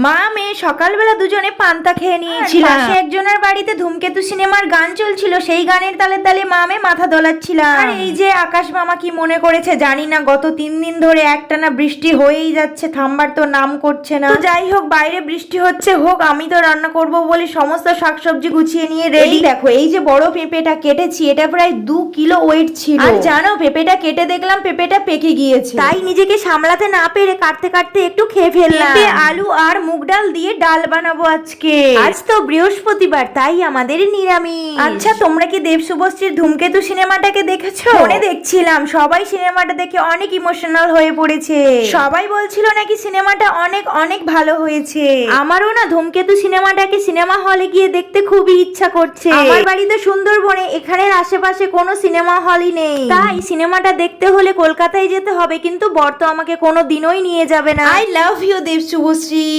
মা মেয়ে সকালবেলা দুজনে পান্তা খেয়ে নিয়েছিলাম। পাশে একজনের বাড়িতে ধূমকেতু সিনেমার গান চলছিল, সেই গানের তালে তালে মা মেয়ে মাথা দোলাচ্ছিলাম। আর এই যে আকাশ মামা কি মনে করেছে জানি না, গত 3 দিন ধরে একটানা বৃষ্টি হয়েই যাচ্ছে, থামবার তো নাম করছে না। তো যাই হোক, বাইরে বৃষ্টি হচ্ছে হোক, আমি তো রান্না করব বলে সমস্ত শাকসবজি গুছিয়ে নিয়ে রেডি। দেখো এই যে বড় পেঁপেটা কেটেছি, এটা প্রায় 2 কিলো ওয়েট ছিল। আর জানো পেঁপেটা কেটে দেখলাম পেঁপেটা পেকে গিয়েছে, তাই নিজেকে সামলাতে না পেরে কাটতে কাটতে একটু খেয়ে ফেললাম। পেঁপে আলু আর মুগ ডাল দিয়ে ডাল বানাবো আজকে। আজ তো বৃহস্পতিবার, তাই আমাদের নিরামিষ। আচ্ছা, তোমরা কি দেব শুভশ্রীর ধূমকেতু সিনেমাটাকে দেখেছো? ফোনে দেখছিলাম, সবাই সিনেমাটা দেখে অনেক ইমোশনাল হয়ে পড়েছে। সবাই বলছিল নাকি সিনেমাটা অনেক অনেক ভালো হয়েছে। আমারও না ধূমকেতু সিনেমাটাকে সিনেমা হলে গিয়ে দেখতে খুবই ইচ্ছা করছে। আমার বাড়িতে সুন্দরবনে, এখানের আশেপাশে কোনো সিনেমা হলই নেই, তাই সিনেমাটা দেখতে হলে কলকাতায় যেতে হবে, কিন্তু বর তো আমাকে কোনো দিনই নিয়ে যাবে না। I love you Dev Subhashree.